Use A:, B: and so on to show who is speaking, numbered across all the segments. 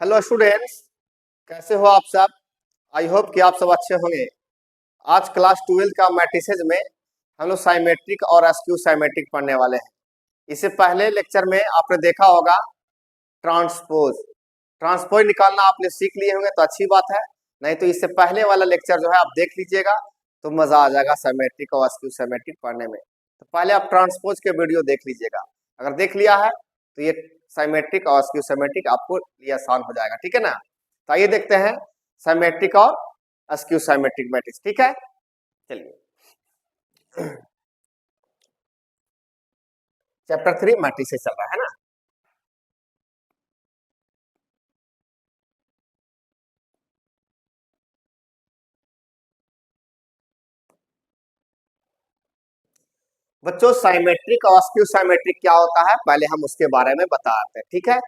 A: Hello students, कैसे हो आप सब। आई होप कि आप सब अच्छे होंगे। आज क्लास 12 का मैट्रिसेज में हम लोग साइमेट्रिक और अस्क्यू साइमेट्रिक पढ़ने वाले हैं। इससे पहले लेक्चर में आपने देखा होगा ट्रांसपोज। ट्रांसपोज निकालना आपने सीख लिए होंगे तो अच्छी बात है, नहीं तो इससे पहले वाला लेक्चर जो है आप देख लीजिएगा तो मजा आ जाएगा साइमेट्रिक और अस्क्यू साइमेट्रिक पढ़ने में। तो पहले आप ट्रांसपोज के वीडियो देख लीजिएगा, अगर देख लिया है तो ये साइमेट्रिक और अस्क्यू साइमेट्रिक आपको लिए आसान हो जाएगा, ठीक है ना। तो आइए देखते हैं साइमेट्रिक और अस्क्यू साइमेट्रिक मैट्रिक्स, ठीक है। चलिए चैप्टर 3 मैट्रिक्स से चल रहा है ना। बच्चों साइमेट्रिक और अस्क्यू साइमेट्रिक क्या होता है पहले हम उसके बारे में बताते हैं, ठीक है।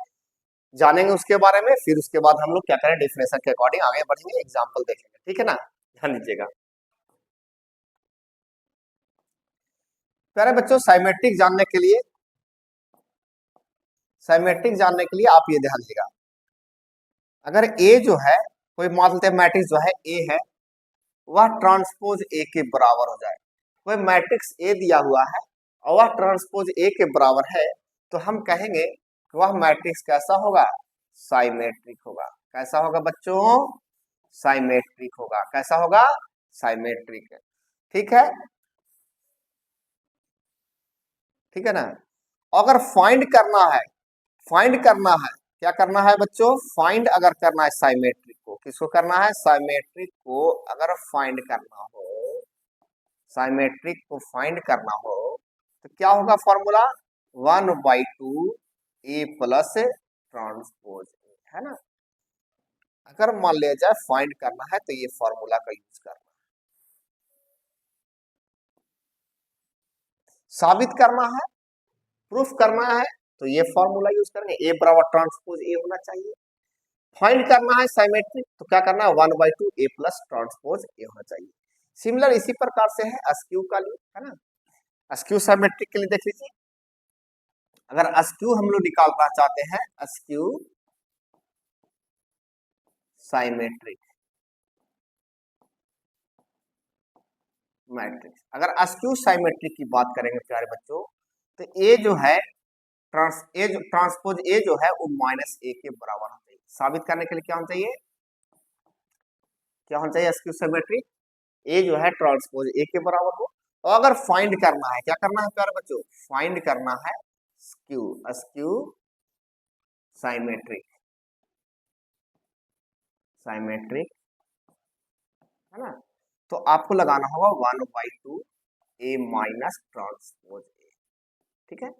A: जानेंगे उसके बारे में, फिर उसके बाद हम लोग क्या करें डेफिनेशन के अकॉर्डिंग आगे बढ़ेंगे, एग्जांपल देखेंगे, ठीक है ना। ध्यान दीजिएगा प्यारे बच्चों। साइमेट्रिक जानने के लिए आप ये ध्यान दीजिएगा, अगर ए जो है कोई मान लेते हैं मैट्रिक्स जो है ए है वह ट्रांसपोज ए के बराबर हो जाए। कोई मैट्रिक्स ए दिया हुआ है और वह ट्रांसपोज ए के बराबर है तो हम कहेंगे कि वह मैट्रिक्स कैसा होगा, साइमेट्रिक होगा। कैसा होगा बच्चों, साइमेट्रिक होगा। कैसा होगा, साइमेट्रिक है, ठीक है, ठीक है ना। अगर फाइंड करना है, क्या करना है बच्चों, फाइंड अगर करना है साइमेट्रिक को, किसको करना है, साइमेट्रिक को अगर फाइंड करना हो, साइमेट्रिक को फाइंड करना हो तो क्या होगा फॉर्मूला, 1/2 ए प्लस ट्रांसपोज है ना। अगर मान लिया जाए फाइंड करना है तो ये फॉर्मूला का यूज करना, साबित करना है, प्रूफ करना है तो ये फॉर्मूला यूज करेंगे, ए बराबर ट्रांसपोज ए होना चाहिए। फाइंड करना है साइमेट्रिक तो क्या करना है, 1/2 ए प्लस ट्रांसपोज ए होना चाहिए। सिमिलर इसी प्रकार से है अस्क्यू का लिए, है ना। अस्क्यू साइमेट्रिक के लिए देख लीजिए, अगर अस्क्यू हम लोग निकालना चाहते हैं, अस्क्यू साइमेट्रिक मैट्रिक्स, अगर अस्क्यू साइमेट्रिक की बात करेंगे प्यारे बच्चों तो ए जो है ट्रांसपोज ए जो है वो -a के बराबर होना चाहिए। साबित करने के लिए क्या होना चाहिए, क्या होना चाहिए, अस्क्यू साइमेट्रिक ए जो है ट्रांसपोज ए के बराबर हो। और अगर फाइंड करना है, क्या करना है प्यारे बच्चों, फाइंड करना है अस्क्यू साइमेट्रिक, साइमेट्रिक है ना, तो आपको लगाना होगा 1/2 ए माइनस ट्रांसपोज ए, ठीक है।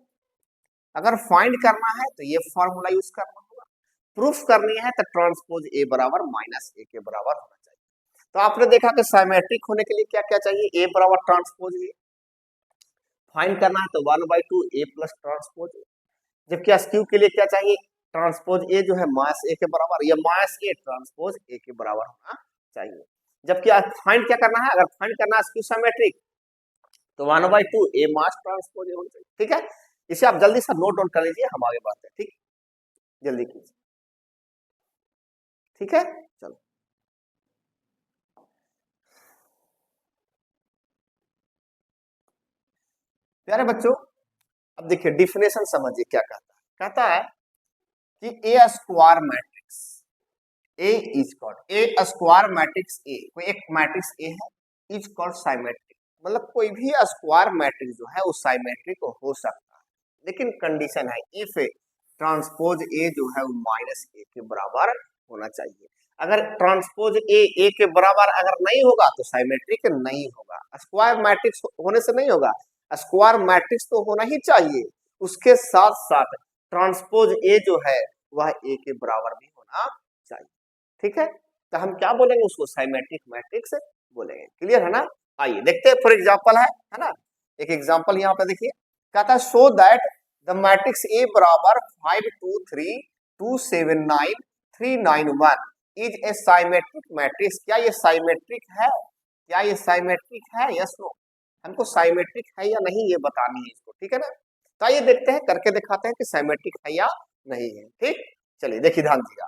A: अगर फाइंड करना है तो ये फॉर्मूला यूज करना होगा, प्रूफ करनी है तो ट्रांसपोज ए बराबर -a के बराबर होना चाहिए। तो आपने देखा कि साइमेट्रिक होने के लिए क्या क्या चाहिए, ए बराबर ट्रांसपोज ए, फाइंड करना है तो 1/2 ए प्लस ट्रांसपोज ए, जबकि अस्क्यू के लिए क्या चाहिए, ट्रांसपोज ए जो है -a के बराबर, या -a ट्रांसपोज ए के बराबर होना चाहिए। जबकि फाइंड क्या करना है, अगर फाइंड करना है अस्क्यू सिमेट्रिक तो 1/2 ए मास ट्रांसपोज ए होना चाहिए, ठीक है। इसे आप जल्दी से नोट डाउन कर लीजिए, हम आगे बढ़ते हैं, ठीक, जल्दी कीजिए, ठीक है। चलो प्यारे बच्चों, अब देखिए डिफिनेशन समझिए क्या कहता है कि a square matrix A is called, a square matrix A, कोई एक मैट्रिक्स ए है, इज कॉल्ड साइमेट्रिक, मतलब कोई भी स्क्वायर मैट्रिक्स जो है वो साइमेट्रिक हो सकता है, लेकिन कंडीशन है इफ ट्रांसपोज ए जो है वो -a के बराबर होना चाहिए। अगर ट्रांसपोज ए के बराबर अगर नहीं होगा तो साइमेट्रिक नहीं होगा। स्क्वायर मैट्रिक्स होने से नहीं होगा, स्क्वायर मैट्रिक्स तो होना ही चाहिए, उसके साथ साथ ट्रांसपोज ए जो है वह ए के बराबर भी होना चाहिए, ठीक है। तो हम क्या बोलेंगे उसको, साइमेट्रिक मैट्रिक्स बोलेंगे, क्लियर है ना। आइए देखते हैं, फॉर एग्जांपल है ना, एक एग्जांपल यहाँ पे देखिए, कहता है so that the matrix A बराबर 5 2 3 2 7 9 3 9 1 इज ए साइमेट्रिक मैट्रिक्स। क्या ये साइमेट्रिक है, क्या ये साइमेट्रिक है, यस नो, हमको साइमेट्रिक है या नहीं ये बतानी है इसको, ठीक है ना। तो आइए देखते हैं, करके दिखाते हैं कि साइमेट्रिक है या नहीं है, ठीक। चलिए देखिए ध्यान दीजिएगा,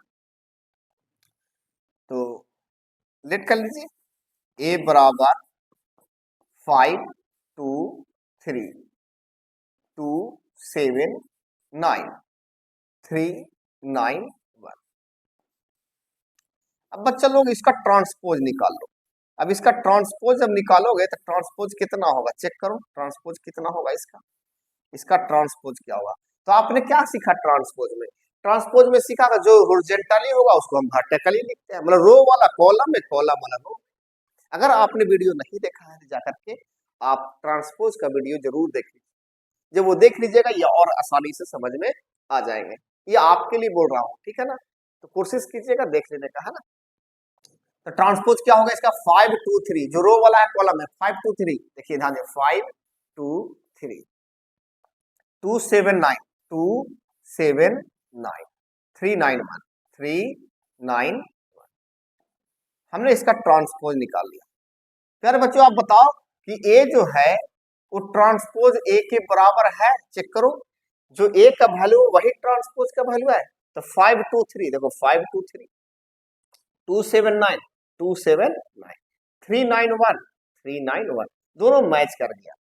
A: तो लेट कर लीजिए, ए बराबर 5 2 3 2 7 9 3 9 1। अब बच्चा लोग इसका ट्रांसपोज निकाल लो। अब इसका ट्रांसपोज जब निकालोगे तो ट्रांसपोज कितना होगा, चेक करो ट्रांसपोज कितना होगा इसका। इसका ट्रांसपोज क्या होगा, तो आपने क्या सीखा ट्रांसपोज में? ट्रांसपोज में सीखा कि जो हॉरिजॉन्टली होगा उसको हम वर्टिकली लिखते हैं, मतलब रो वाला कॉलम में, कॉलम वाला रो। अगर आपने वीडियो नहीं देखा है तो जाकर के आप ट्रांसपोज का वीडियो जरूर देख लीजिए। जब वो देख लीजिएगा ये और आसानी से समझ में आ जाएंगे। ये आपके लिए बोल रहा हूँ, ठीक है ना, तो कोशिश कीजिएगा देख लेने का, है ना। तो ट्रांसपोज क्या होगा इसका, 5 2 3, जो रो वाला है कॉलम है 5 2 3, देखिए ध्यान दें 5 2 3 2 7 9 2 7 9 3 9 1 3 9 1। हमने इसका ट्रांसपोज निकाल लिया। प्यारे बच्चों आप बताओ कि ए जो है वो ट्रांसपोज ए के बराबर है, चेक करो। जो ए का वैल्यू वही ट्रांसपोज का वैल्यू है। तो 5 2 3, देखो 5 2 3 2 7 9 2 7 9 3 9 1 3 9 1, दोनों मैच कर गया,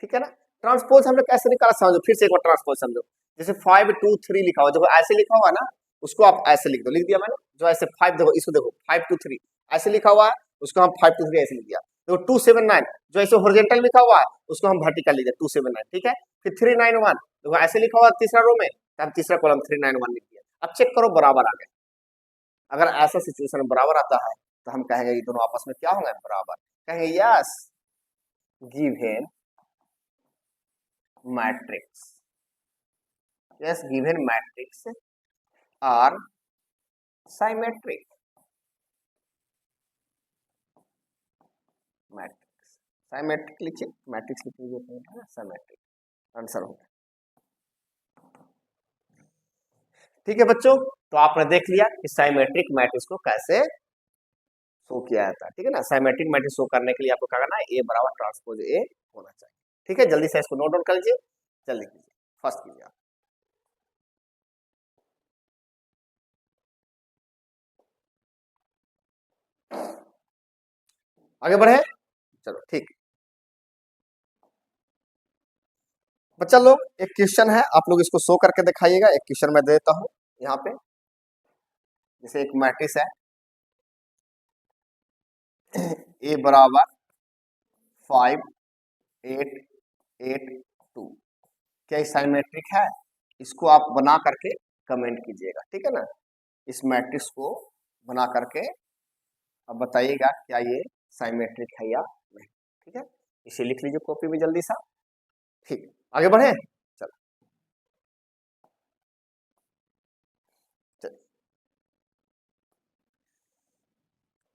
A: ठीक है ना। ट्रांसपोज हमने कैसे निकाला समझो, फिर से एक बार ट्रांसपोज समझो। जैसे 5 2 3 लिखा हुआ, देखो ऐसे लिखा हुआ ना, उसको आप ऐसे लिख दो, लिख दिया मैंने। जो ऐसे 5, देखो इसको देखो 5 2 3 ऐसे लिखा हुआ है, उसको हम 5 2 3 ऐसे लिख दिया। देखो 2 7 9 जो ऐसे हॉरिजॉन्टल लिखा हुआ है उसको हम वर्टिकल लिख दिया 2 7 9, ठीक है। फिर 3 9 1, देखो ऐसे लिखा हुआ तीसरा रो में, तो हम तीसरा कॉलम 3 9 1 लिख दिया। अब चेक करो बराबर आ गए। अगर ऐसा सिचुएशन बराबर आता है तो हम कहेंगे ये दोनों आपस में क्या होंगे, बराबर। कहेंगे yes given matrix, yes given matrix are symmetric matrix. symmetric लिखिए, मैट्रिक्स लिख लीजिए, symmetric आंसर होगा। ठीक है बच्चों, तो आपने देख लिया कि साइमेट्रिक मैट्रिक्स को कैसे शो किया जाता है, ठीक है ना। साइमेट्रिक मैट्रिक्स शो करने के लिए आपको क्या करना है, ए बराबर ट्रांसपोज ए होना चाहिए, ठीक है। जल्दी से इसको नोट डाउन कर लीजिए, जल्दी कीजिए, फर्स्ट कीजिए आप। आगे बढ़े, चलो ठीक। बच्चा लोग एक क्वेश्चन है, आप लोग इसको शो करके दिखाइएगा। एक क्वेश्चन मैं देता हूं यहाँ पे, जैसे एक मैट्रिक्स है ए बराबर 5 8 8 2, क्या ये साइमेट्रिक है? इसको आप बना करके कमेंट कीजिएगा, ठीक है ना। इस मैट्रिक्स को बना करके अब बताइएगा क्या ये साइमेट्रिक है या नहीं, ठीक है। इसे लिख लीजिए कॉपी में जल्दी सा, ठीक। आगे बढ़े, चलो चल।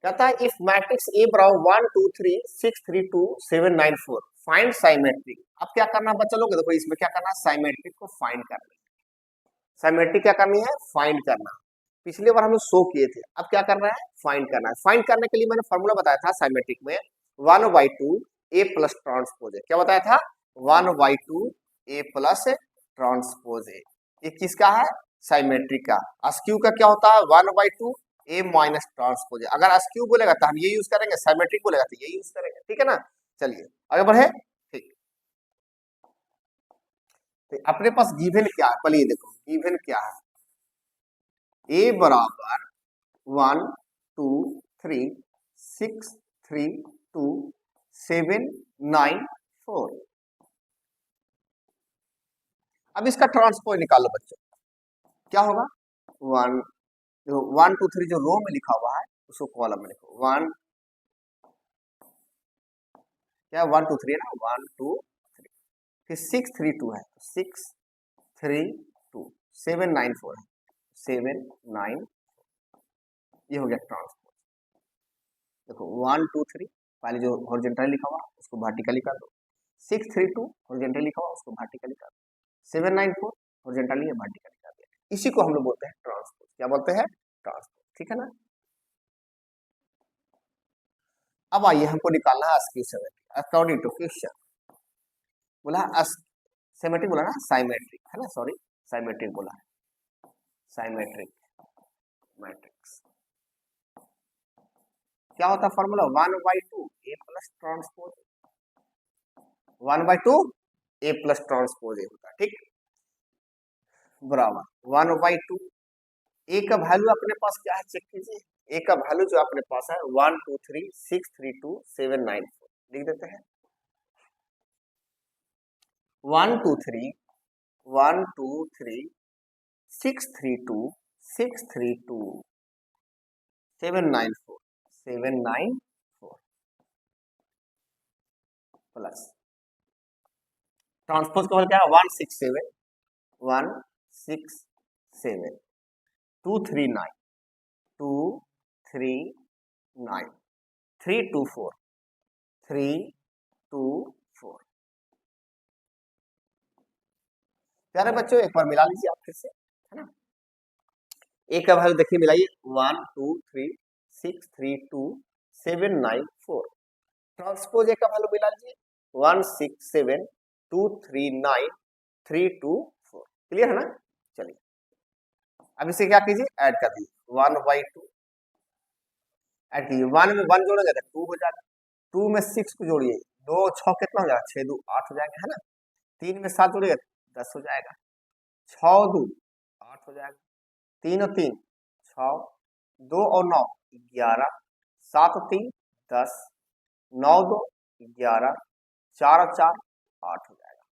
A: कहता है इफ मैट्रिक्स ए बराबर 1 2 3 6 3 2 7 9 4 फाइंड साइमेट्रिक। अब क्या करना बच्चा लोग, देखो इसमें क्या करना है, साइमेट्रिक को फाइंड करना है। साइमेट्रिक क्या करनी है, फाइंड करना। पिछले बार हम लोग शो किए थे, अब क्या करना है, फाइंड करना है। फाइंड करने के लिए मैंने फॉर्मूला बताया था साइमेट्रिक में 1/2 ए प्लस ट्रांसपोज ए। क्या बताया था, 1/2 ए प्लस ट्रांसपोज ए। ये किसका है, साइमेट्रिक का। अस्क्यू का क्या होता है, 1/2 ए माइनस ट्रांसपोज ए। अगर अस्क्यू बोलेगा तो हम ये यूज करेंगे, साइमेट्रिक बोलेगा तो ये यूज करेंगे, ठीक है ना। चलिए आगे बढ़े, ठीक। तो अपने पास गिवन क्या है, पहले ये देखो गिवन क्या है। ए बराबर 1 2 3 6 3 2 7 9 4। अब इसका ट्रांसपोज निकालो बच्चों, क्या होगा, 1 जो 1 2 3 जो रो में लिखा हुआ है उसको कॉलम में लिखो। 1 क्या 1 2 3 है ना, 1 2 3, फिर 6 3 2 है, 6 3 2 7 9 4 है, 7 9, ये हो गया ट्रांसपोज। देखो 1 2 3 पहले जो हॉरिजॉन्टल लिखा हुआ उसको वर्टिकली कर दो, 6 3 2 हॉरिजॉन्टल लिखा हुआ उसको वर्टिकली कर दो, 7 9 4 हॉरिजॉन्टली या वर्टिकली कर दिया। इसी को हम लोग बोलते हैं ट्रांसपोज। क्या बोलते हैं, ट्रांसपोज, ठीक है ना। अब आइए हमको निकालना है askew symmetric according to question. बोला सिमेट्रिक बोला ना, साइमेट्रिक है ना, सॉरी साइमेट्रिक बोला है, साइमेट्रिक मैट्रिक्स। क्या होता है formula 1/2 a plus transpose 1/2 a plus transpose ए होता है, ठीक, बराबर 1/2 ए का वैल्यू अपने पास क्या है चेक कीजिए। ए का वैल्यू जो अपने पास है 123632794 लिख देते हैं। 123632794 प्लस ट्रांसपोज का क्या है 167 239 239 324 324। प्यारे बच्चों एक बार मिला लीजिए आप फिर से, है ना। ए का वैल्यू देखिए मिलाइए 123632794। ट्रांसपोज ए का वैल्यू मिला लीजिए 167239324। क्लियर है ना। चलिए अब इसे क्या कीजिए ऐड कर दीजिए 1/2 ऐड कीजिए। 1 में 1 जोड़ेंगे तो 2 हो जाएगा, 2 में 6 को जोड़िए 2 6 कितना हो जाएगा 6 2 8 हो जाएगा, है ना। 3 में 7 जोड़िएगा 10 हो जाएगा, 6 2 8 हो जाएगा, 3 और 3 6, 2 और 9 11, 7 और 3 10, 9 2 11, 4 और 4 8 हो जाएगा।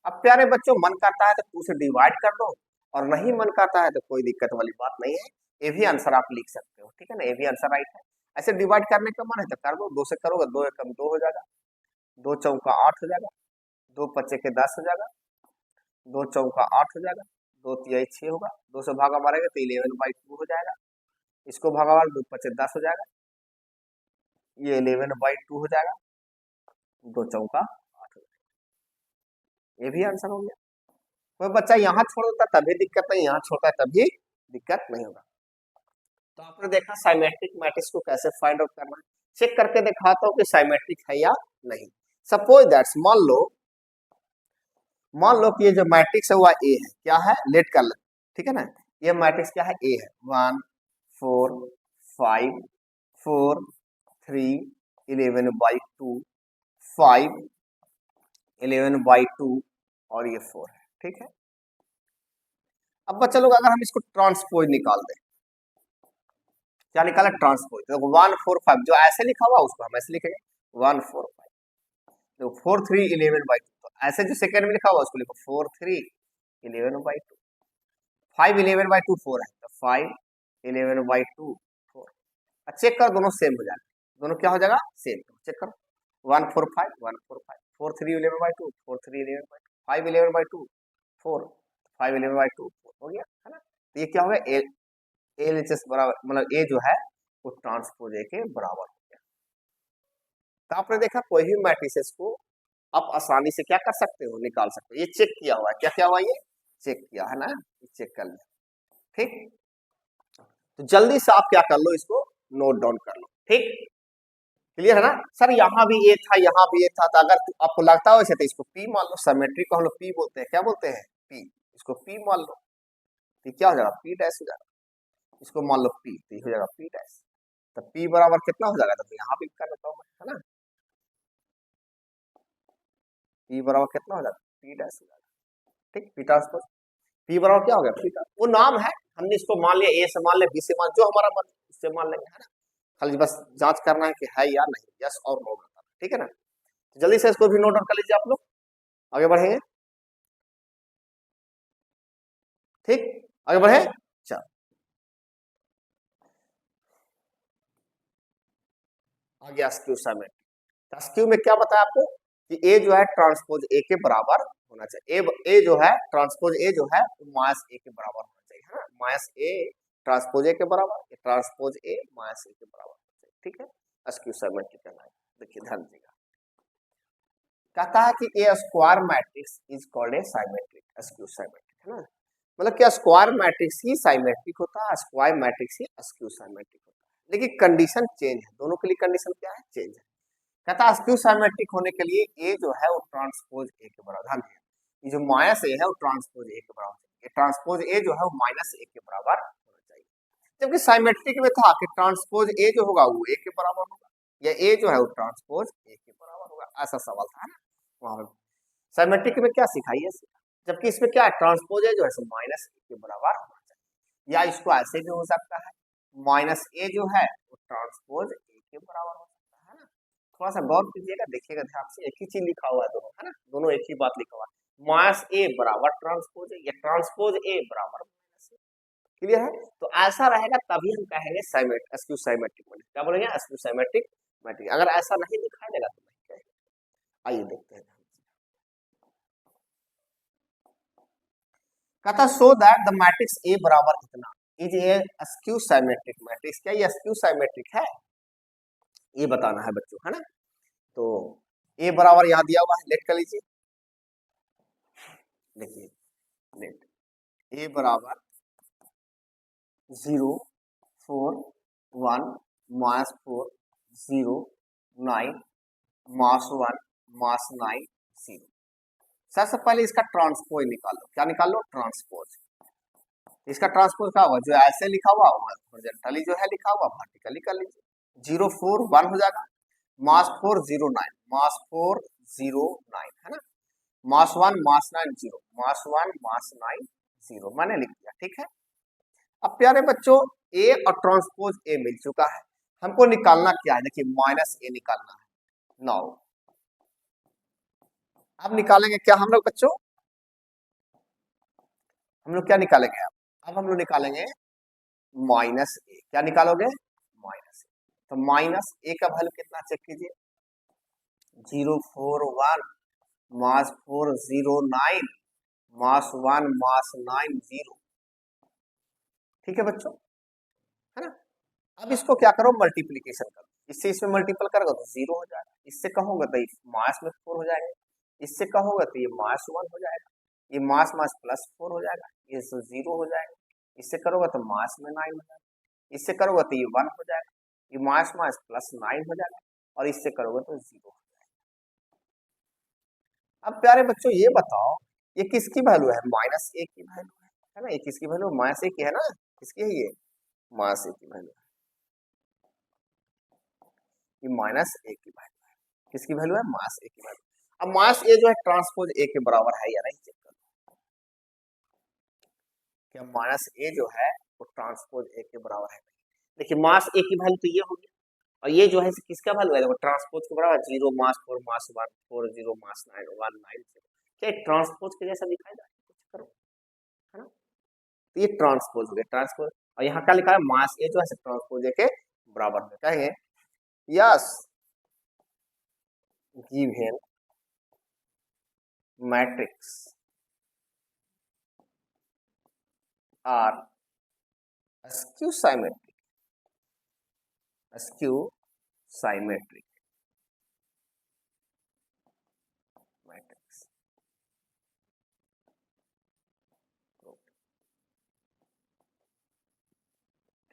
A: अब प्यारे बच्चों मन करता है तो 2 से डिवाइड कर दो और नहीं मन करता है तो कोई दिक्कत वाली बात नहीं है, ये भी आंसर आप लिख सकते हो, ठीक है ना, ये भी आंसर राइट है। ऐसे डिवाइड करने का मन है तो कर दो, 2 से करोगे 2 एकम 2 हो जाएगा, 2 चौका 8 हो जाएगा, 2 पच्चे के 10 हो जाएगा, 2 चौका 8 हो जाएगा, 2 तिहाई 6 होगा, 2 से भागा मारेंगे तो 11/2 हो जाएगा, इसको भागा मार 2 पच्चे 10 हो जाएगा, ये 11/2 हो जाएगा, 2 चौका 8 हो जाएगा, ये भी आंसर हो गया। कोई बच्चा यहाँ छोड़ देता तभी दिक्कत नहीं, यहाँ छोड़ता है तभी दिक्कत नहीं होगा। तो आपने देखा साइमेट्रिक मैट्रिक्स को कैसे फाइंड आउट करना है। चेक करके दिखाता हूँ कि साइमेट्रिक है या नहीं। सपोज दैट्स मान लो कि ये जो मैट्रिक्स है वह ए है, क्या है लेट कर ले, ठीक है ना। ये मैट्रिक्स क्या है ए है 1 4 5 4 3 11/2 5 11/2 और ये 4 है, ठीक है। अब बच्चा लोग अगर हम इसको ट्रांसपोज निकाल दें, क्या निकाला ट्रांसपोज, तो 1 4 5 जो ऐसे लिखा हुआ उसको हम ऐसे लिखेंगे 1 4 5, तो 4 3 11/2, तो ऐसे जो सेकंड में लिखा हुआ उसको लिखो 4 3 11/2, 5 11/2 4 है तो 5 11/2 4। चेक करो दोनों सेम हो जाएगा, दोनों क्या हो जाएगा सेम, चेक करो 1 4 5 1 4 5 4 3 11/2 4 3 11/2 5 11/2 4 5 11/2 हो गया, है ना। तो ये क्या हो गया एलएचएस बराबर, मतलब ए जो है वो ट्रांसपोज ए के बराबर हो गया। तो आपने देखा कोई भी मैट्रिसेस को आप आसानी से क्या कर सकते हो निकाल सकते हो। ये चेक किया हुआ है, क्या क्या हुआ ये चेक किया है ना, चेक कर लिया, ठीक। तो जल्दी से आप क्या कर लो इसको नोट डाउन कर लो, ठीक, क्लियर है ना। सर यहाँ भी ये था यहाँ भी ये था, तो अगर आपको लगता है वैसे तो इसको पी मान लो, सिमेट्री को हम लोग पी बोलते हैं, क्या बोलते हैं पी, इसको पी मान लो, तो क्या हो जाएगा पी डैश हो जाएगा, इसको मान लो पी तो हो जाएगा पी डैश, तो पी बराबर कितना हो जाएगा, तो यहाँ भी कर लेता हूँ है ना, पी बराबर कितना हो जाएगा पी डैश हो जाएगा, ठीक। पी ट्रांसपोज पी बराबर क्या हो गया पी, वो नाम है, हमने इसको मान लिया, ए से मान लिया, बी से मान, जो हमारा मन उससे मान लेंगे, है ना। खाली बस जांच करना है कि है या नहीं, यस और नो बताना, ठीक है ना। तो जल्दी से इसको भी नोट डाउन कर लीजिए आप लोग, आगे बढ़ेंगे, ठीक, आगे बढ़े। चल आगे स्क्यू सिमेट्री, स्क्यू में क्या बताया आपको कि ए जो है ट्रांसपोज ए के बराबर होना चाहिए, ए जो है ट्रांसपोज ए जो है माइनस ए के बराबर होना चाहिए, है ना, माइनस ए ट्रांसपोज ए के बराबर, ट्रांसपोज ए माइनस ए के बराबर होना चाहिए, ठीक है। स्क्यू सिमेट्री कहना है, देखिए ध्यान दीजिएगा, कहता है कि a square matrix is called a symmetric skew symmetric, है ना, मतलब क्या स्क्वायर मैट्रिक्स ही सिमेट्रिक होता है, स्क्वायर मैट्रिक्स ही स्क्यू सिमेट्रिक होता है, लेकिन कंडीशन चेंज है, दोनों के लिए कंडीशन क्या है चेंज है। कहता है स्क्यू सिमेट्रिक होने के लिए ए जो है वो ट्रांसपोज ए के बराबर, ध्यान है ये जो माइनस ए है वो ट्रांसपोज ए के बराबर, ये ट्रांसपोज ए जो है वो माइनस ए के बराबर होना चाहिए। जबकि साइमेट्रिक में था कि ट्रांसपोज ए जो होगा वो ए के बराबर होगा, या ए जो है वो ट्रांसपोज ए के बराबर होगा, ऐसा सवाल था ना वहां पर। साइमेट्रिक में क्या सिखाइए, जबकि इसमें क्या है, ट्रांसपोज ए जो है माइनस ए के बराबर होना चाहिए, या इसको ऐसे भी हो सकता है, माइनस ए जो है वो ट्रांसपोज ए के बराबर हो सकता है ना। थोड़ा सा गौर कीजिएगा, देखिएगा ध्यान से, एक ही चीज लिखा हुआ है दोनों, है ना, दोनों एक ही बात लिखा हुआ है, माइनस ए बराबर ट्रांसपोज ए, या ट्रांसपोज ए बराबर माइनस ए। क्लियर है, तो ऐसा रहेगा तभी हम कहेंगे साइमेट्रिक, एस्क्यू साइमेट्रिक मैट्रिक्स। क्या बोलेंगे, एस्क्यू साइमेट्रिक मैट्रिक्स। अगर ऐसा नहीं दिखाई देगा तो नहीं कहेंगे। आइए देखते हैं, कहता so that the matrix A बराबर इतना is a askew symmetric matrix. क्या ये एस्क्यू साइमेट्रिक है, ये बताना है बच्चों, है ना। तो ए बराबर यहां दिया हुआ है, लेट कर लीजिए, देखिए लेट ए बराबर 0 4 1 माइनस 4 0 9 मास 1 मास 9 0। सबसे पहले इसका ट्रांसपोज निकालो, क्या निकाल लो, ट्रांसपोज। इसका ट्रांसपोज क्या होगा, जो ऐसे लिखा हुआ हॉरिजॉन्टली जो है लिखा हुआ वर्टिकली कर लीजिए, 0 4 1 हो जाएगा, मास 4 0 9 मास 4 0 9, है ना, मास 1 मास 9 0 मास 1 मास 9 0 मैंने लिख दिया, ठीक है। अब प्यारे बच्चों ए और ट्रांसपोज ए मिल चुका है, हमको निकालना क्या है, देखिए माइनस ए निकालना है। नाउ अब निकालेंगे क्या हम लोग बच्चों, हम लोग क्या निकालेंगे, अब हम लोग निकालेंगे माइनस ए। क्या निकालोगे, माइनस ए। तो माइनस ए का वैल्यू कितना चेक कीजिए, 0 4 1 मास 4 0 9 मास 1 मास 9 0। ठीक है बच्चों, है ना। अब इसको क्या करो, मल्टीप्लीकेशन करो, इससे इसमें मल्टीपल करोगे तो 0 हो जाएगा, इससे कहोगे तो मास में 4 हो जाएगा, इससे कहोगे तो ये मास 1 हो जाएगा, ये मास मास प्लस 4 हो जाएगा, ये 0 हो जाएगा, इससे करोगे तो मास में 9 हो जाएगा, इससे करोगे तो ये 1 हो जाएगा, ये मास मास प्लस 9 हो जाएगा, और इससे करोगे तो 0 हो जाएगा। अब प्यारे बच्चों ये बताओ ये किसकी वैल्यू है, माइनस ए की वैल्यू है ना, ये किसकी वैल्यू, माइनस ए की है ना, किसकी है ये, माइनस ए की वैल्यू है, ये माइनस ए की वैल्यू है, किसकी वैल्यू है, माइनस ए की वैल्यू। अब माइनस ए जो है ट्रांसपोज ए के बराबर है या नहीं, चेक करो, क्या माइनस ए जो है वो ट्रांसपोज ए के बराबर है। देखिए मास ए की वैल्यू तो ये होगी, और ये जो है किसका वैल्यू है, देखो ट्रांसपोज के बराबर 0 मास 4 मास 1 4 0 मास 9 1 9 0। क्या ट्रांसपोज के जैसा दिखाई दे रहा है, कुछ करो, है ना, तो ये ट्रांसपोज हो गया, ट्रांसपोज। और यहाँ क्या लिखा है, मास ए जो है ट्रांसपोज ए के बराबर में, कहेंगे yes given matrix are askew symmetric, askew symmetric matrix।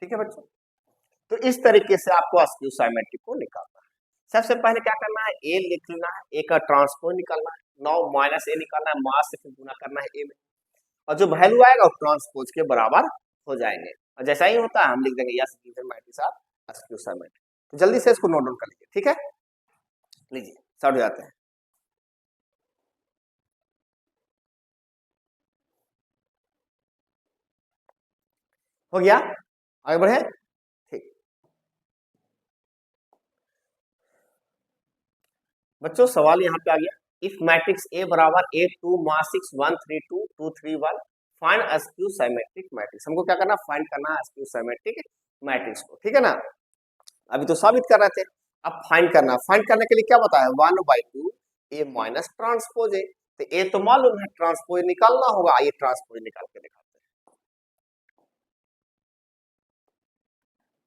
A: ठीक है बच्चों, तो इस तरीके से आपको askew symmetric को निकालना है। सबसे पहले क्या करना है, ए लिख लेना है, ए का ट्रांसपोज निकालना है, 9 माइनस ए निकालना है, मास से फिर गुना करना है ए में, और जो वैल्यू आएगा वो ट्रांसपोज के बराबर हो जाएंगे, और जैसा ही होता है हम लिख देंगे yes given matrix are askew symmetric। तो जल्दी से इसको नोट डाउन कर लीजिए, ठीक है, लीजिए स्टार्ट हो जाते हैं। हो गया, आगे बढ़े, ठीक। बच्चों सवाल यहाँ पे आ गया, इफ मैट्रिक्स ए बराबर 8 2 मास 6 1 3 2 2 3 1 फाइंड askew symmetric मैट्रिक्स। हमको क्या करना, फाइंड करना है askew symmetric मैट्रिक्स को, ठीक है ना। अभी तो साबित कर रहे थे, अब फाइंड करना, फाइंड करने के लिए क्या बताया, 1/2 ए माइनस ट्रांसपोज ए। तो ए तो मालूम है, ट्रांसपोज निकालना होगा, ये ट्रांसपोज निकाल के दिखाते हैं।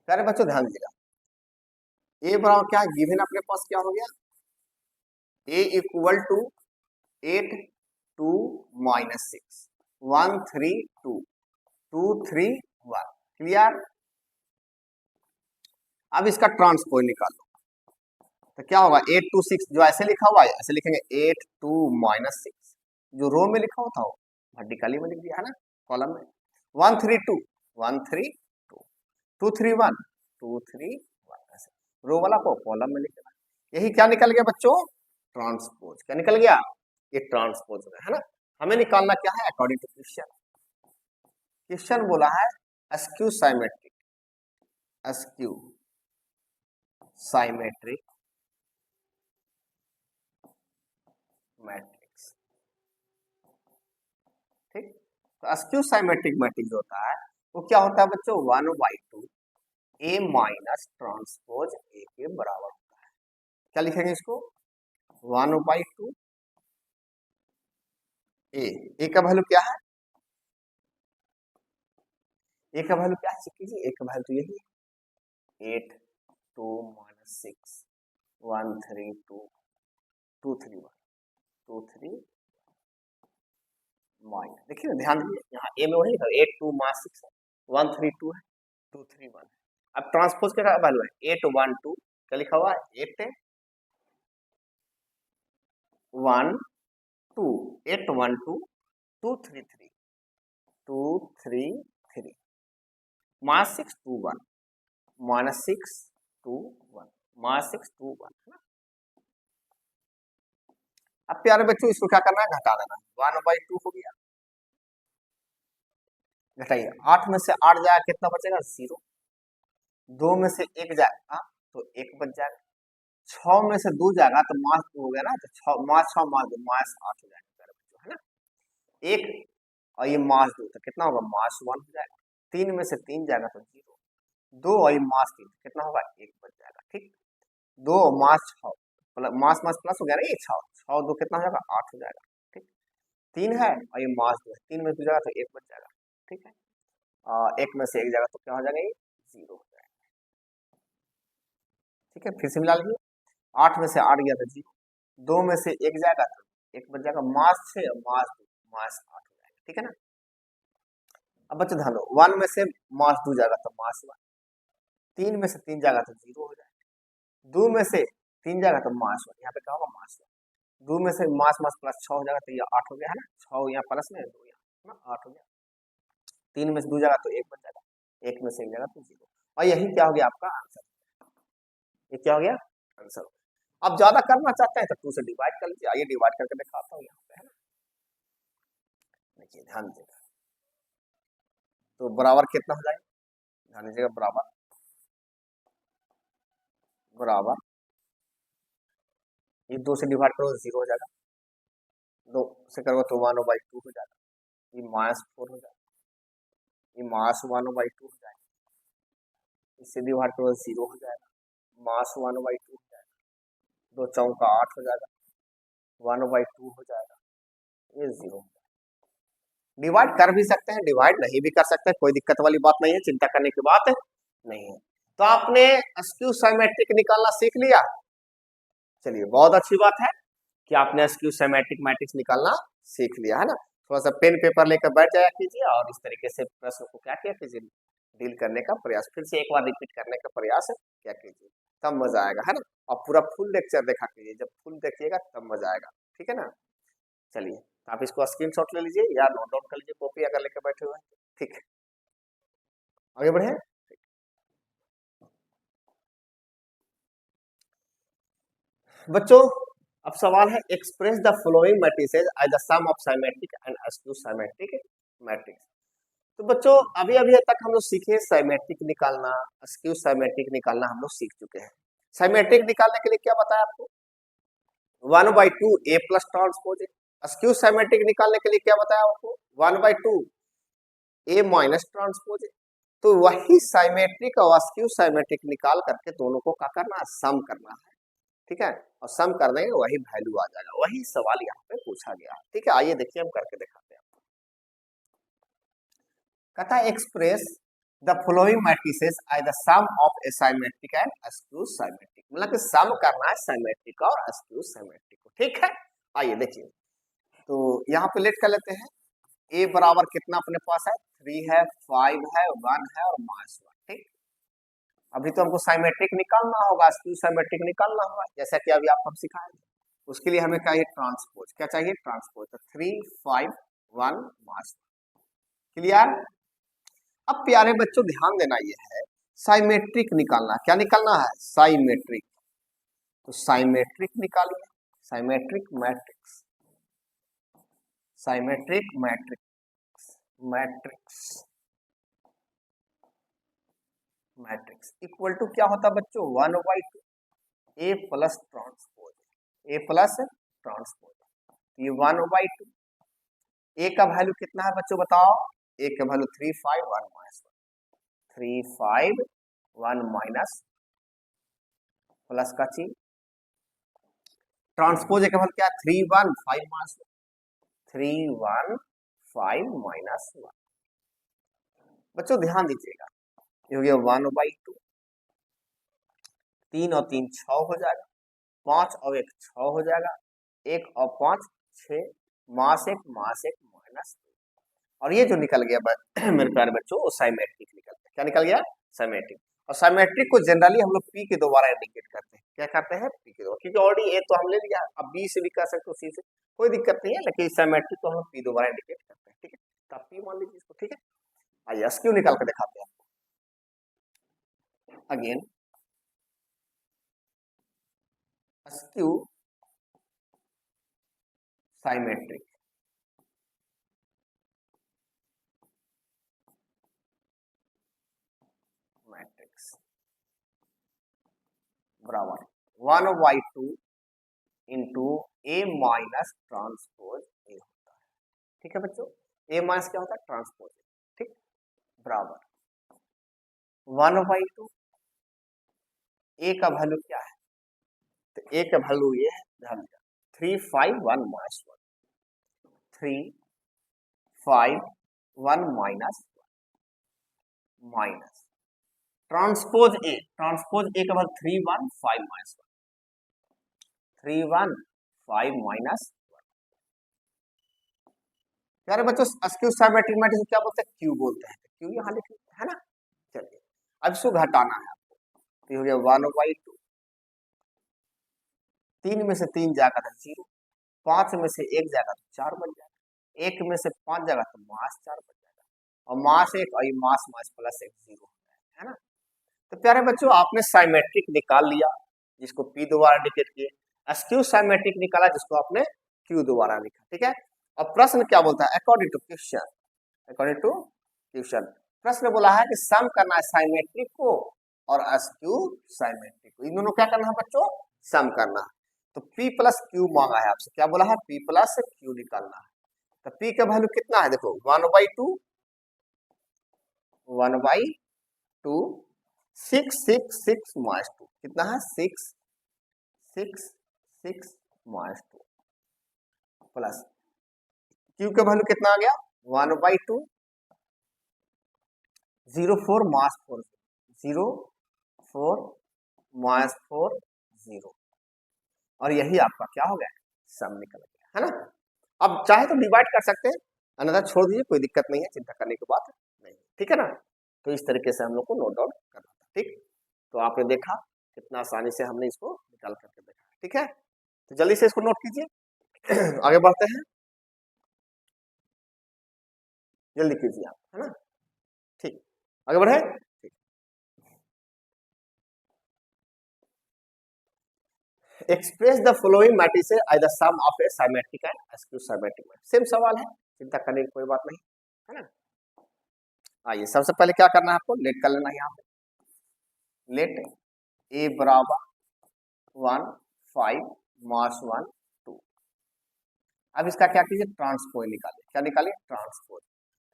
A: प्यारे बच्चों ध्यान दीजिएगा, ए बराबर क्या है, गिवन अपने पास क्या हो गया, ए इक्वल टू 8 2 माइनस 6 1 3 2 2 3 1। क्लियर, अब इसका ट्रांसपोज निकालो, तो क्या होगा 8 2 6, जो ऐसे लिखा हुआ है ऐसे लिखेंगे 8 2 माइनस 6, जो रो में लिखा हुआ था वो वर्टिकली में लिख दिया है ना, कॉलम में 1 3 2 1 3 2। 2 3 1 2 3 1 ऐसे रो वाला को कॉलम में लिखना। यही क्या निकल गया बच्चों, ट्रांसपोज। क्या निकल गया, ये ट्रांसपोज है ना। हमें निकालना क्या है अकॉर्डिंग टू क्वेश्चन। क्वेश्चन बोला है askew symmetric, askew symmetric matrix. ठीक, तो अस्क्यू साइमेट्रिक मैट्रिक्स होता है वो क्या होता है बच्चों, 1/2 ए माइनस ट्रांसपोज ए के बराबर होता है। क्या लिखेंगे इसको, 1/2 ए का वैल्यू क्या है, ए का वैल्यू क्या है चेक कीजिए, ए का वैल्यू तो यही है 8 2 -6 1 3 2 2 3 1 2 3 माइनस। देखिए ध्यान दीजिए यहाँ ए में वही लिखा 8 2 -6 1 3 2 है 2 3 1। अब ट्रांसपोज का वैल्यू है 8 1 2, क्या लिखा हुआ है 8 1 2 8 1 2 2 3 3 2 3 3 -6 2 1 -6 2 1 -6 2 1 है ना। अब प्यारे बच्चों इसको क्या करना है, घटा देना। 1/2 हो गया, घटाइए 8 में से 8 जाएगा कितना बचेगा 0, 2 में से 1 जाएगा तो 1 बच जाएगा, 6 में से 2 जाएगा तो मास 2 हो गया ना, तो 6 मास 6 मास 2 मास 8 हो जाएगा प्यारे बच्चों है ना। 1 और ये मास 2 तो कितना होगा मास 1 हो जाएगा, 3 में से 3 जाएगा तो 0, 2 और ये मास 3 कितना होगा 1 बच जाएगा। ठीक, 2 मास 6 मास मास प्लस हो गया ना, ये 6 6 2 कितना हो जाएगा 8 हो जाएगा। ठीक, 3 है और ये मास 2 है, 3 में 2 जाएगा तो 1 बच जाएगा। ठीक है, 1 में से 1 जाएगा तो क्या हो जाएगा ये 0 हो जाएगा। ठीक है, फिर से मिला लीजिए, 8 में से 8 गया तो 0, 2 में से 1 जाएगा तो 1 बच जाएगा, मास 6 और मास 2 मास 8 हो जाएगा। ठीक है ना। अब बच्चों ध्यान दो, 1 में से मास 2 जाएगा तो मास 1, 3 में से 3 जाएगा तो 0 हो जाएगा, 2 में से 3 जाएगा तो मास 1, यहाँ पे क्या होगा मास 1, 2 में से मास मास प्लस 6 हो जाएगा तो ये 8 हो गया है ना, 6 यहाँ प्लस में 2 यहाँ ना 8 हो गया, 3 में से 2 जाएगा तो 1 बच जाएगा, 1 में से 1 जाएगा तो 0, और यही क्या हो गया आपका आंसर। ये क्या हो गया आंसर। अब ज्यादा करना चाहते हैं तो 2 से डिवाइड कर लीजिए, आइए डिवाइड करके दिखाता हूँ यहाँ पे है ना। देखिए ध्यान दीजिएगा, तो बराबर कितना हो जाएगा, ध्यान दीजिएगा बराबर बराबर ये 2 से डिवाइड करो तो 0 हो जाएगा, 2 से करोगे तो 1/2 हो जाएगा, ये -4 हो जाएगा, ये -1/2 हो जाएगा, इससे डिवाइड करो 0 हो जाएगा, -1/2 हो जाएगा, 2 चौका 8 हो जाएगा, 1/2 हो जाएगा, ये 0। डिवाइड कर भी सकते हैं, डिवाइड नहीं भी कर सकते हैं, कोई दिक्कत वाली बात नहीं है, चिंता करने की बात नहीं है। तो आपने अस्क्यू सिमेट्रिक निकालना सीख लिया, चलिए बहुत अच्छी बात है कि आपने अस्क्यू सिमेट्रिक मैट्रिक्स निकालना सीख लिया है ना। थोड़ा सा पेन पेपर लेकर बैठ जाया कीजिए और इस तरीके से प्रश्न को क्या किया कीजिए, डील करने का प्रयास, फिर से एक बार रिपीट करने का प्रयास क्या कीजिए, तब मजा आएगा है ना। और पूरा फुल लेक्चर देखा कीजिए, जब फुल देखिएगा तब मजा आएगा। ठीक है ना, चलिए तो आप इसको स्क्रीनशॉट ले लीजिए या नोट डाउन कर लीजिए कॉपी अगर लेकर बैठे हुए हैं। ठीक है, आगे बढ़े। बच्चों अब सवाल है express the following matrices as the sum of symmetric and askew symmetric matrix. तो बच्चों अभी अभी तक हम लोग सीखे सिमेट्रिक निकालना, अस्क्यू सिमेट्रिक निकालना हम लोग सीख चुके हैं। सिमेट्रिक निकालने के लिए क्या बताया आपको, 1/2 a plus transpose. Askew symmetric निकालने के लिए क्या बताया आपको, 1/2 ए माइनस ट्रांसपोज। तो वही सिमेट्रिक और अस्क्यू सिमेट्रिक निकाल करके दोनों को क्या करना है, सम करना है। ठीक है, और सम कर देंगे वही वैल्यू आ जाएगा, वही सवाल यहाँ पे पूछा गया। ठीक है, आइए देखिए हम करके दिखाते हैं। कहता है express the following matrices as the sum of a symmetric and askew symmetric, मतलब कि सम करना है सिमेट्रिक और अस्क्यू सिमेट्रिक को। ठीक है, आइए देखिए, तो यहाँ पे लेट कर लेते हैं। ए बराबर कितना अपने पास है, 3 है, 5 है, 1 है और -1। ठीक, अभी तो हमको सिमेट्रिक निकालना होगा, अस्क्यू सिमेट्रिक निकालना होगा, जैसा कि अभी आपको सिखाया। उसके लिए हमें चाहिए ट्रांसपोज, क्या चाहिए ट्रांसपोज, तो 3 5 1 -1। क्लियर। अब प्यारे बच्चों ध्यान देना ये है, साइमेट्रिक निकालना, क्या निकालना है? साइमेट्रिक। तो साइमेट्रिक निकालिए, symmetric matrix, symmetric matrix, matrix, matrix equal to क्या होता है बच्चों? 1/2 a plus transpose, a plus transpose. ये 1/2, ए का वैल्यू कितना है बच्चों बताओ? ए का वैल्यू 3 5 1 माइनस 3 5 1 माइनस प्लस का चिन्ह, ट्रांसपोज का वैल्यू क्या है? 3 1 5 माइनस 3 1 5 माइनस 1। बच्चों ध्यान दीजिएगा, ये हो गया 1/2, 3 और 3 6 हो जाएगा, 5 और 1 6 हो जाएगा, 1 और 5 6, मास 1 माइनस 2। और ये जो निकल गया मेरे प्यारे बच्चों वो साइमेट्रिक निकल गया। क्या निकल गया? साइमेट्रिक। और साइमेट्रिक को जनरली हम लोग पी के द्वारा इंडिकेट करते हैं। क्या करते हैं? पी के द्वारा, क्योंकि ऑलरेडी ए तो हम ले लिया, अब बी से भी कर सकते हो, सी से, कोई दिक्कत नहीं है, लेकिन साइमेट्रिक को हम पी द्वारा इंडिकेट करते हैं। ठीक है, तो आप पी मान लीजिए इसको। ठीक है, आइए एसक्यू निकाल के दिखाते हैं अगेन। एसक्यू साइमेट्रिक, मैट्रिक्स बराबर 1/2 into A minus transpose A होता है। ठीक है बच्चों, ए माइनस क्या होता है? ट्रांसपोज। ठीक, बराबर 1/2, ए का वैल्यू क्या है? तो ए का वैल्यू ये है, ध्यान दिया, 3 5 1 minus 1, 3 5 1 minus minus transpose A, transpose A का वैल्यू 3 1 5 माइनस 1, 3 1 5 माइनस 1। प्यारे बच्चों एसक्यू साइमेट्रिक मैट्रिक्स को क्या बोलते हैं? क्यू बोलते हैं। क्यू यहाँ लिख है ना। चलिए अब इसको घटाना है आपको, तो ये हो गया 1/2, 3 में से 3 जाएगा तो 0, 5 में से 1 जाएगा तो 4 बन जाएगा, 1 में से 5 जाएगा तो मास 4 बन जाएगा, और मास 1 और ये मास मास प्लस 1 0 है ना। तो प्यारे बच्चों आपने साइमेट्रिक निकाल लिया जिसको पी द्वारा इंडिकेट किए, एसक्यू साइमेट्रिक निकाला जिसको आपने क्यू द्वारा लिखा। ठीक है, और प्रश्न क्या बोलता है? According to question, according to question प्रश्न बोला है कि सम करना है साइमेट्रिक को और एसक्यू साइमेट्रिक को, इन दोनों क्या करना है बच्चों? सम करना है। तो P प्लस क्यू मांगा है आपसे, क्या बोला है? P प्लस क्यू निकालना है। तो P का वैल्यू कितना है? देखो 1/2, 1/2 6 6 6 माइनस 2, कितना है? 6 6 6 माइनस 2 प्लस Q का वैल्यू कितना आ गया? 1/2 0 4 माइनस 4 0 4 माइनस 4 0, और यही आपका क्या हो गया? सम निकल गया है ना। अब चाहे तो डिवाइड कर सकते हैं, अन्यथा छोड़ दीजिए, कोई दिक्कत नहीं है, चिंता करने की बात नहीं। ठीक है ना, तो इस तरीके से हम लोग को नोट डाउन करना था। ठीक, तो आपने देखा कितना आसानी से हमने इसको निकाल करके देखा। ठीक है, तो जल्दी से इसको नोट कीजिए आगे बढ़ते हैं, जल्दी कीजिए आप, है ना। ठीक, आगे बढ़े। Express the following matrices as the sum of a symmetric and askew symmetric matrix. Same सवाल है, चिंता करने की कोई बात नहीं है ना। आइए सबसे पहले क्या करना है आपको? लेट कर लेना है यहाँ पे, लेट ए बराबर 1 5 मास 1 2। अब इसका क्या कीजिए? ट्रांसपोज निकालिए। क्या निकालिए? ट्रांसपोज।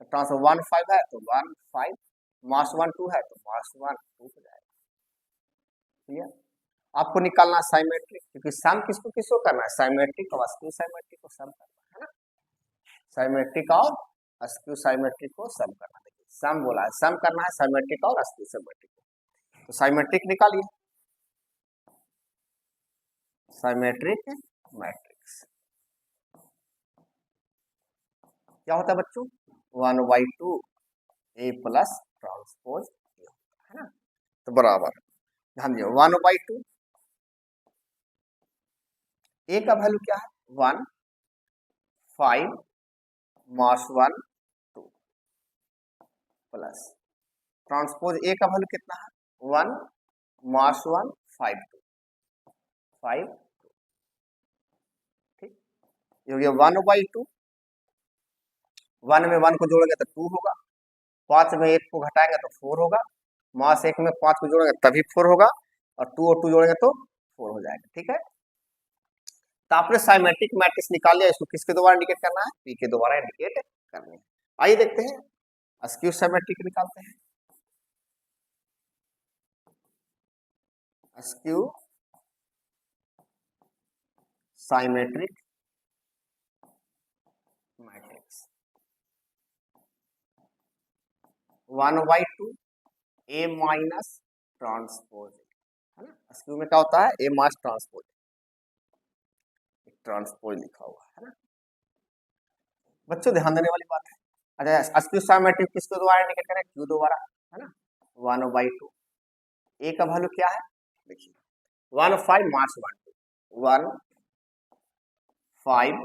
A: तो ट्रांसपोज 1 5 है तो 1 5, मास 1 2 है तो मास 1 2 हो जाएगा। क्लियर? आपको निकालना साइमेट्रिक, क्योंकि सम किसको किसको करना है? साइमेट्रिक और एसक्यू साइमेट्रिक को सम करना है ना। साइमेट्रिक और एसक्यू साइमेट्रिक को सम करना। देखिए सम बोला है, सम करना है साइमेट्रिक और एसक्यू साइमेट्रिक को। तो साइमेट्रिक निकालिए, साइमेट्रिक मैट्रिक्स क्या होता है बच्चों? 1/2 ए प्लस ट्रांसपोज ए है ना। तो बराबर ध्यान दियो 1/2 ए का वैल्यू क्या है? 1 5 मास 1 2 प्लस ट्रांसपोज ए का वैल्यू कितना है? 1 मास 1 5 2 5 ठीक। ये हो गया 1/2। 1 में 1 को जोड़ेंगे तो 2 होगा, 5 में 1 को घटाएंगे तो 4 होगा, मास 1 में 5 को जोड़ेंगे तभी 4 होगा, और 2 और 2 जोड़ेंगे तो 4 हो जाएगा। ठीक है, तो आपने साइमेट्रिक मैट्रिक्स निकाल लिया, इसको किसके द्वारा इंडिकेट करना है, पी के द्वारा इंडिकेट करनी है। आइए देखते हैं स्क्यू साइमेट्रिक निकालते हैं। स्क्यू साइमेट्रिक मैट्रिक्स 1/2 ए माइनस ट्रांसपोज है ना। स्क्यू में क्या होता है, ए माइनस ट्रांसपोज, ट्रांसपोज लिखा हुआ है ना बच्चों, ध्यान देने वाली बात है। अच्छा, स्क्यू साइमेट्रिक किसके द्वारा इंडिकेट करें, क्यू द्वारा है ना। 1/2 ए का वैल्यू क्या है, देखिए 1 5 मास 1 2 1 5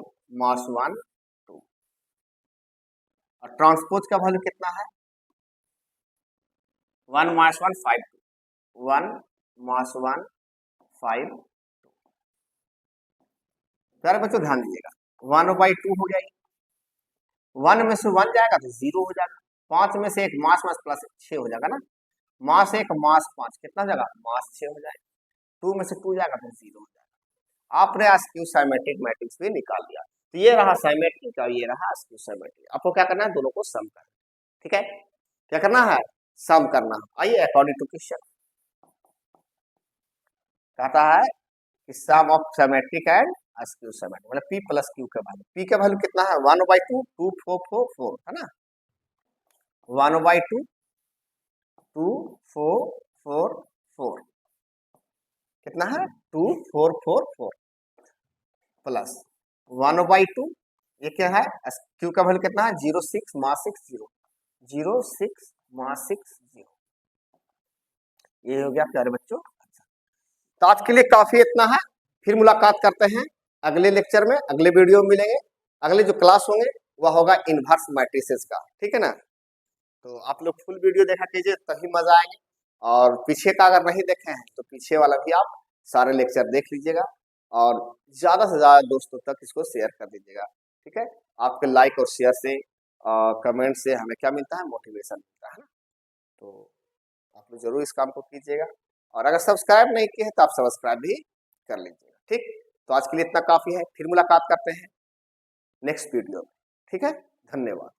A: मास 1 2, और ट्रांसपोज का वैल्यू कितना है, 1 मास 1 5 2 1 मास 1 5 2। प्यारे बच्चों ध्यान दीजिएगा, 1/2 हो गया, 1 में से 1 जाएगा तो 0 हो जाएगा, 5 में से 1 मास मास प्लस 6 हो जाएगा ना, मास 1 मास 5 कितना जाएगा, मास 6 हो जाएगा, 2 में से 2 जाएगा तो 0 हो जाएगा। आपने स्क्यू साइमेट्रिक मैट्रिक्स भी निकाल लिया, तो ये रहा साइमेट्रिक और ये रहा स्क्यू साइमेट्रिक। आपको क्या करना है, दोनों को सम करना, ठीक है, क्या करना है, सम करना। आइए अकॉर्डिंग टू क्वेश्चन कहता है कि sum of symmetric and skew symmetric, मतलब p प्लस q का वैल्यू, p का वैल्यू कितना है 1/2 2 4 4 4 है ना, 1/2 2 4 4 4 कितना है 2 4 4 4 प्लस 1/2 ये क्या है, q का वैल्यू कितना है 0 6 मास 6 0 0 6 मास 6 0। ये हो गया प्यारे बच्चों। तो आज के लिए काफी इतना है, फिर मुलाकात करते हैं अगले लेक्चर में, अगले वीडियो में मिलेंगे। अगले जो क्लास होंगे वह होगा इनवर्स मैट्रिसेस का, ठीक है ना। तो आप लोग फुल वीडियो देखा कीजिए तभी मजा आएंगे, और पीछे का अगर नहीं देखे हैं तो पीछे वाला भी आप सारे लेक्चर देख लीजिएगा, और ज्यादा से ज्यादा दोस्तों तक इसको शेयर कर दीजिएगा, ठीक है। आपके लाइक और शेयर से, कमेंट से हमें क्या मिलता है, मोटिवेशन मिलता है ना। तो आप लोग जरूर इस काम को कीजिएगा, और अगर सब्सक्राइब नहीं किए हैं तो आप सब्सक्राइब भी कर लीजिएगा, ठीक। तो आज के लिए इतना काफी है, फिर मुलाकात करते हैं नेक्स्ट वीडियो में, ठीक है, धन्यवाद।